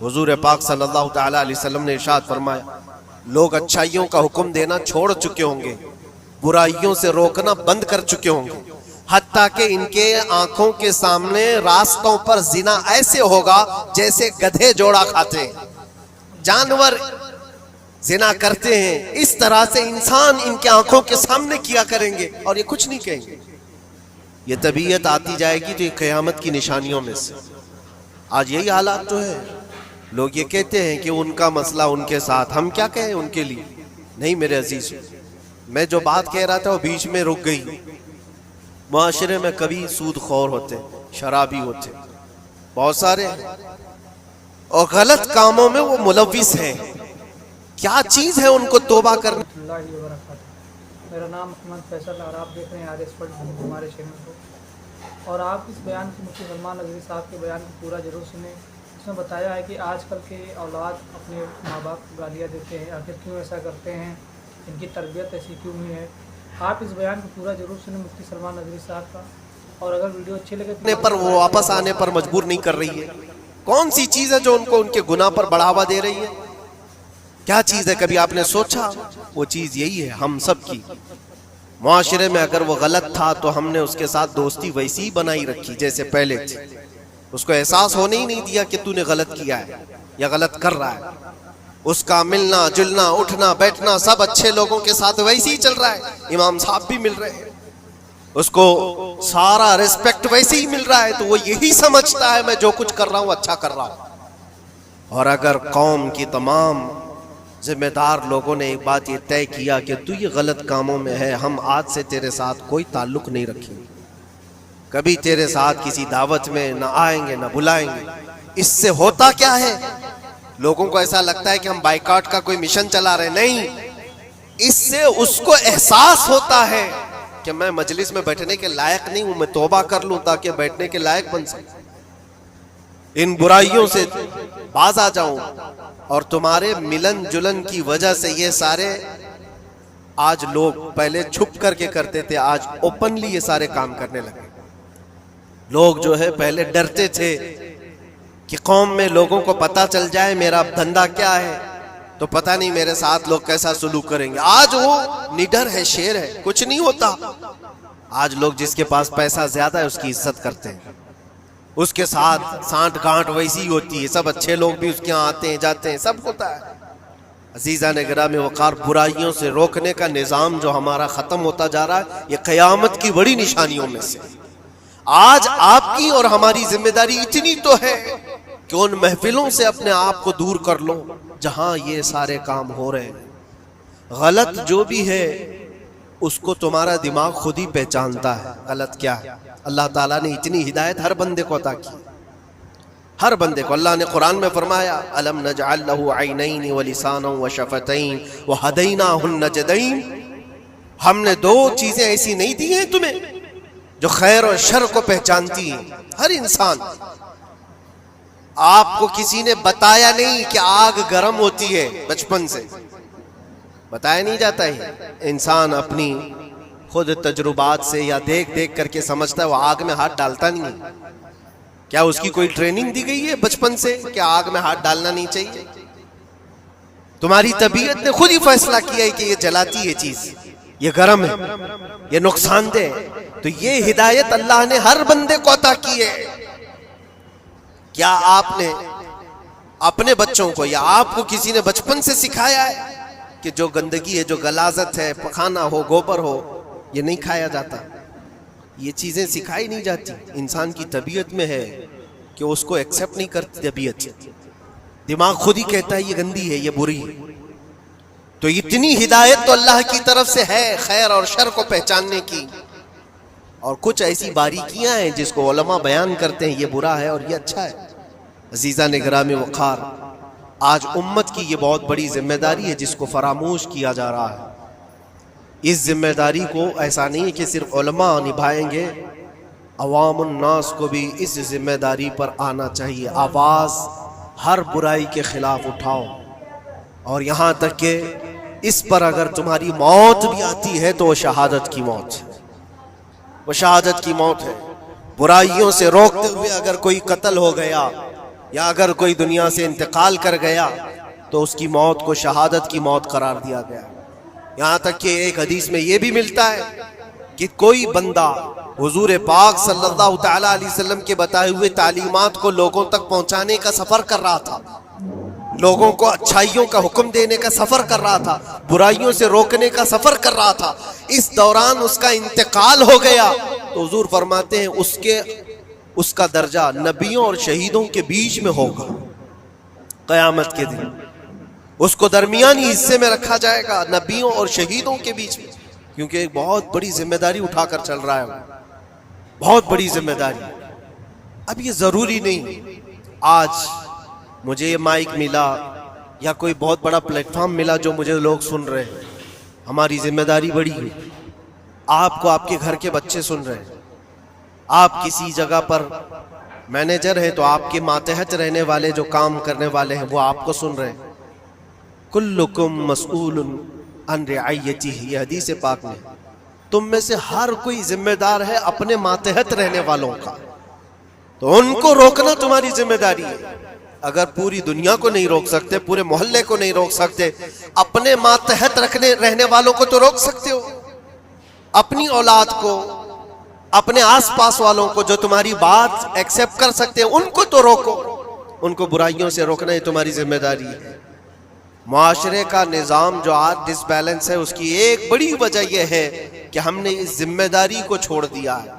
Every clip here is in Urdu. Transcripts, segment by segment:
حضور پاک صلی اللہ تعالی علیہ وسلم نے ارشاد فرمایا لوگ اچھائیوں کا حکم دینا چھوڑ چکے ہوں گے، برائیوں سے روکنا بند کر چکے ہوں گے، حتیٰ کہ ان کے آنکھوں کے سامنے راستوں پر زنا ایسے ہوگا جیسے گدھے جوڑا کھاتے ہیں، جانور زنا کرتے ہیں، اس طرح سے انسان ان کے آنکھوں کے سامنے کیا کریں گے اور یہ کچھ نہیں کہیں گے۔ یہ طبیعت آتی جائے گی تو یہ قیامت کی نشانیوں میں سے۔ آج یہی حالات تو ہے، لوگ یہ کہتے ہیں کہ ان کا مسئلہ ان کے ساتھ، ہم کیا کہیں ان کے لیے؟ نہیں میرے عزیز، میں جو بات کہہ رہا تھا وہ بیچ میں رک گئی۔ معاشرے میں کبھی سود خور ہوتے، شرابی ہوتے، بہت سارے ہیں، اور غلط کاموں میں وہ ملوث ہیں۔ کیا چیز ہے ان کو توبہ کرنا؟ اللہ وبرکاتہ۔ میرا نام محمد فیصل اور آپ دیکھ رہے ہیں آر ایس ورلڈ ہمارے چینل کو، اور آپ اس بیان کی مفتی سلمان نظری صاحب کے بیان کو پورا ضرور سنیں۔ اس میں بتایا ہے کہ آج کل کے اولاد اپنے ماں باپ کو گالیاں دیتے ہیں، آخر کیوں ایسا کرتے ہیں، ان کی تربیت ایسی کیوں ہوئی ہے۔ آپ اس بیان کو پورا ضرور سنیں مفتی سلمان نظری صاحب کا، اور اگر ویڈیو اچھی لگے تو پر وہ واپس آنے پر مجبور نہیں کر رہی ہے۔ کون سی چیز ہے جو ان کو ان کے گناہ پر بڑھاوا دے رہی ہے؟ کیا چیز ہے؟ کبھی آپ نے سوچا؟ وہ چیز یہی ہے ہم سب کی۔ معاشرے میں اگر وہ غلط تھا تو ہم نے اس کے ساتھ دوستی ویسی ہی بنائی رکھی جیسے پہلے تھی، اس کو احساس ہونے ہی نہیں دیا کہ تو نے غلط کیا ہے یا غلط کر رہا ہے۔ اس کا ملنا جلنا اٹھنا بیٹھنا سب اچھے لوگوں کے ساتھ ویسے ہی چل رہا ہے، امام صاحب بھی مل رہے ہیں، اس کو سارا ریسپیکٹ ویسے ہی مل رہا ہے، تو وہ یہی سمجھتا ہے میں جو کچھ کر رہا ہوں اچھا کر رہا ہوں۔ اور اگر قوم کی تمام ذمہ دار لوگوں نے ایک بات یہ طے کیا کہ تو یہ غلط کاموں میں ہے، ہم آج سے تیرے ساتھ کوئی تعلق نہیں رکھیں گے، کبھی تیرے ساتھ کسی دعوت میں نہ آئیں گے نہ بلائیں گے۔ اس سے ہوتا کیا ہے؟ لوگوں کو ایسا لگتا ہے کہ ہم بائیکاٹ کا کوئی مشن چلا رہے ہیں، نہیں، اس سے اس کو احساس ہوتا ہے کہ میں مجلس میں بیٹھنے کے لائق نہیں ہوں، میں توبہ کر لوں تاکہ بیٹھنے کے لائق بن سکوں، ان برائیوں سے باز آ جاؤں۔ اور تمہارے ملن جلن کی وجہ سے یہ سارے آج لوگ پہلے چھپ کر کے کرتے تھے، آج اوپنلی یہ سارے کام کرنے لگے۔ لوگ جو ہے پہلے ڈرتے تھے کہ قوم میں لوگوں کو پتہ چل جائے میرا دھندا کیا ہے تو پتہ نہیں میرے ساتھ لوگ کیسا سلوک کریں گے۔ آج وہ نڈر ہے، شیر ہے، کچھ نہیں ہوتا۔ آج لوگ جس کے پاس پیسہ زیادہ ہے اس کی عزت کرتے ہیں، اس کے ساتھ سانٹ گانٹ ویسی ہوتی ہے، سب اچھے لوگ بھی اس کے یہاں آتے ہیں جاتے ہیں، سب ہوتا ہے۔ عزیزان گرامی وقار، برائیوں سے روکنے کا نظام جو ہمارا ختم ہوتا جا رہا ہے، یہ قیامت کی بڑی نشانیوں میں سے۔ آج آپ کی اور ہماری ذمہ داری اتنی تو ہے کہ ان محفلوں سے اپنے آپ کو دور کر لو جہاں یہ سارے کام ہو رہے ہیں۔ غلط جو بھی ہے اس کو تمہارا دماغ خود ہی پہچانتا ہے غلط کیا ہے۔ اللہ تعالیٰ نے اتنی ہدایت ہر بندے کو عطا کی، ہر بندے کو۔ اللہ نے قرآن میں فرمایا الم نجعل له عینین ولسانا وشفتین وہدیناہ النجدین، ہم نے دو چیزیں ایسی نہیں دی ہیں تمہیں جو خیر اور شر کو پہچانتی ہیں۔ ہر انسان، آپ کو کسی نے بتایا نہیں کہ آگ گرم ہوتی ہے، بچپن سے بتایا نہیں جاتا ہے، انسان اپنی خود تجربات سے یا دیکھ دیکھ کر کے سمجھتا ہے، وہ آگ میں ہاتھ ڈالتا نہیں ہے۔ کیا اس کی کوئی ٹریننگ دی گئی ہے بچپن سے کہ آگ میں ہاتھ ڈالنا نہیں چاہیے؟ تمہاری طبیعت نے خود ہی فیصلہ کیا ہے کہ یہ جلاتی ہے چیز، یہ گرم ہے، یہ نقصان دہ ہے۔ تو یہ ہدایت اللہ نے ہر بندے کو عطا کی ہے۔ کیا آپ نے اپنے بچوں کو یا آپ کو کسی نے بچپن سے سکھایا ہے کہ جو گندگی ہے، جو غلاظت ہے، پخانا ہو، گوبر ہو، یہ نہیں کھایا جاتا؟ یہ چیزیں سکھائی نہیں جاتی، انسان کی طبیعت میں ہے کہ اس کو ایکسیپٹ نہیں کرتی طبیعت، دماغ خود ہی کہتا ہے یہ گندی ہے، یہ بری ہے۔ تو اتنی ہدایت تو اللہ کی طرف سے ہے خیر اور شر کو پہچاننے کی، اور کچھ ایسی باریکیاں ہیں جس کو علماء بیان کرتے ہیں، یہ برا ہے اور یہ اچھا ہے۔ عزیزان گرامی وقار، آج امت کی یہ بہت بڑی ذمہ داری ہے جس کو فراموش کیا جا رہا ہے۔ اس ذمہ داری کو ایسا نہیں ہے کہ صرف علماء نبھائیں گے، عوام الناس کو بھی اس ذمہ داری پر آنا چاہیے۔ آواز ہر برائی کے خلاف اٹھاؤ، اور یہاں تک کہ اس پر اگر تمہاری موت بھی آتی ہے تو وہ شہادت کی موت ہے، وہ شہادت کی موت ہے۔ برائیوں سے روکتے ہوئے اگر کوئی قتل ہو گیا یا اگر کوئی دنیا سے انتقال کر گیا تو اس کی موت کو شہادت کی موت قرار دیا گیا. یہاں تک کہ ایک حدیث میں یہ بھی ملتا ہے کہ کوئی بندہ حضور پاک صلی اللہ تعالی علیہ وسلم کے بتائے ہوئے تعلیمات کو لوگوں تک پہنچانے کا سفر کر رہا تھا، لوگوں کو اچھائیوں کا حکم دینے کا سفر کر رہا تھا، برائیوں سے روکنے کا سفر کر رہا تھا، اس دوران اس کا انتقال ہو گیا تو حضور فرماتے ہیں اس کا درجہ نبیوں اور شہیدوں کے بیچ میں ہوگا قیامت کے دن. اس کو درمیانی حصے میں رکھا جائے گا نبیوں اور شہیدوں کے بیچ میں، کیونکہ ایک بہت بڑی ذمہ داری اٹھا کر چل رہا ہے، بہت بڑی ذمہ داری. اب یہ ضروری نہیں آج مجھے یہ مائک ملا یا کوئی بہت بڑا پلیٹ فارم ملا جو مجھے لوگ سن رہے ہیں، ہماری ذمہ داری بڑی ہے. آپ کو آپ کے گھر کے بچے سن رہے ہیں، آپ کسی جگہ پر مینیجر ہیں تو آپ کے ماتحت رہنے والے جو کام کرنے والے ہیں وہ آپ کو سن رہے ہیں. کلکم مسئول عن رعیتہ، یہ حدیث پاک میں تم میں سے ہر کوئی ذمہ دار ہے اپنے ماتحت رہنے والوں کا، تو ان کو روکنا تمہاری ذمہ داری ہے. اگر پوری دنیا کو نہیں روک سکتے، پورے محلے کو نہیں روک سکتے، اپنے ماتحت رہنے والوں کو تو روک سکتے ہو. اپنی اولاد کو، اپنے آس پاس والوں کو جو تمہاری بات ایکسپٹ کر سکتے ہیں ان کو تو روکو. ان کو برائیوں سے روکنا ہی تمہاری ذمہ داری ہے. معاشرے کا نظام جو آج ڈس بیلنس ہے اس کی ایک بڑی وجہ یہ ہے کہ ہم نے اس ذمہ داری کو چھوڑ دیا ہے.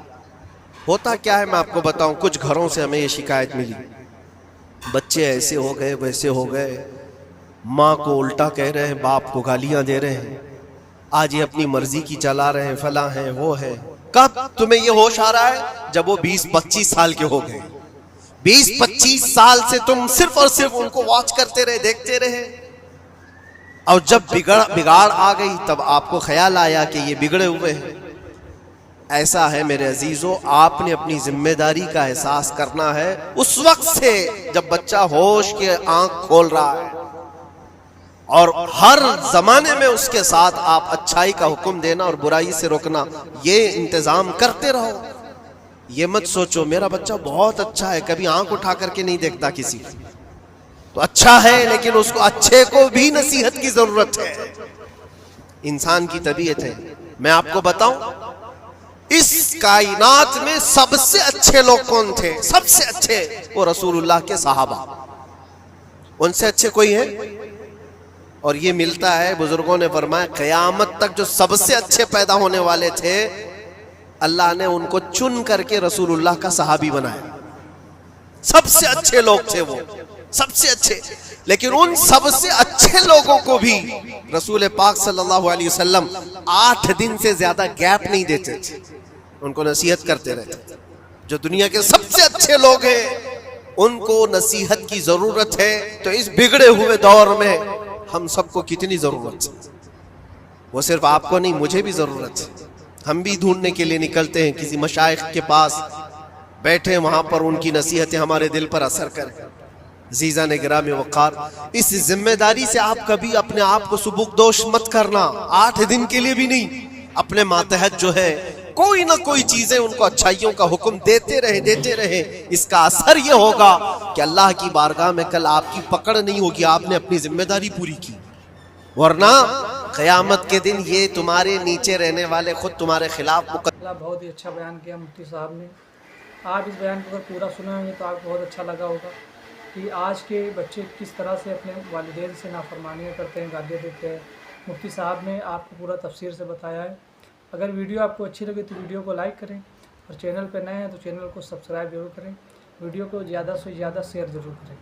ہوتا کیا ہے میں آپ کو بتاؤں، کچھ گھروں سے ہمیں یہ شکایت ملی، بچے ایسے ہو گئے ویسے ہو گئے، ماں کو الٹا کہہ رہے ہیں، باپ کو گالیاں دے رہے ہیں، آج یہ اپنی مرضی کی چلا رہے ہیں، فلاں ہیں وہ ہے. کب تمہیں یہ ہوش آ رہا ہے؟ جب وہ 20-25 سال کے ہو گئے. 20-25 سال سے تم صرف اور صرف ان کو واچ کرتے رہے، دیکھتے رہے، اور جب بگاڑ آ گئی تب آپ کو خیال آیا کہ یہ بگڑے ہوئے ہیں. ایسا ہے میرے عزیزو، آپ نے اپنی ذمہ داری کا احساس کرنا ہے اس وقت سے جب بچہ ہوش کے آنکھ کھول رہا ہے، اور ہر زمانے میں اس کے ساتھ آپ اچھائی کا حکم دینا اور برائی سے روکنا، یہ انتظام کرتے رہو. یہ مت سوچو میرا بچہ بہت اچھا ہے، کبھی آنکھ اٹھا کر کے نہیں دیکھتا کسی کو، تو اچھا ہے لیکن اس کو اچھے کو بھی نصیحت کی ضرورت ہے. انسان کی طبیعت ہے. میں آپ کو بتاؤں اس کائنات میں سب سے اچھے لوگ کون تھے؟ سب سے اچھے وہ رسول اللہ کے صحابہ. ان سے اچھے کوئی ہے؟ اور یہ ملتا ہے، بزرگوں نے فرمایا قیامت تک جو سب سے اچھے پیدا ہونے والے تھے اللہ نے ان کو چن کر کے رسول اللہ کا صحابی بنایا. سب سے اچھے لوگ تھے وہ، سب سے اچھے. لیکن ان سب سے اچھے لوگوں کو بھی رسول پاک صلی اللہ علیہ وسلم 8 دن سے زیادہ گیپ نہیں دیتے تھے، ان کو نصیحت کرتے رہتے. جو دنیا کے سب سے اچھے لوگ ہیں ان کو نصیحت کی ضرورت ہے، تو اس بگڑے ہوئے دور میں ہم سب کو کتنی ضرورت ہے. وہ صرف آپ کو نہیں، مجھے بھی ضرورت ہے. ہم بھی ڈھونڈنے کے لیے نکلتے ہیں کسی مشائخ کے پاس، بیٹھے وہاں پر ان کی نصیحتیں ہمارے دل پر اثر کریں. عزیزان گرامی وقار، اس ذمہ داری سے آپ کبھی اپنے آپ کو سبکدوش مت کرنا. 8 دن کے لیے بھی نہیں، اپنے ماتحت جو ہے کوئی نہ کوئی چیزیں ان کو اچھائیوں کا حکم دیتے رہے. اس کا اثر یہ ہوگا کہ اللہ کی بارگاہ میں کل آپ کی پکڑ نہیں ہوگی، آپ نے اپنی ذمہ داری پوری کی. ورنہ قیامت کے دن یہ تمہارے نیچے رہنے والے خود تمہارے خلاف بہت ہی اچھا بیان کیا مفتی صاحب نے. آپ اس بیان کو اگر پورا سنے ہوں گے تو آپ کو بہت اچھا لگا ہوگا کہ آج کے بچے کس طرح سے اپنے والدین سے نافرمانیاں کرتے ہیں، گالیاں دیتے ہیں. مفتی صاحب نے آپ کو پورا تفصیل سے بتایا ہے. اگر ویڈیو آپ کو اچھی لگے تو ویڈیو کو لائک کریں، اور چینل پہ نئے ہیں تو چینل کو سبسکرائب ضرور کریں. ویڈیو کو زیادہ سے زیادہ شیئر ضرور کریں.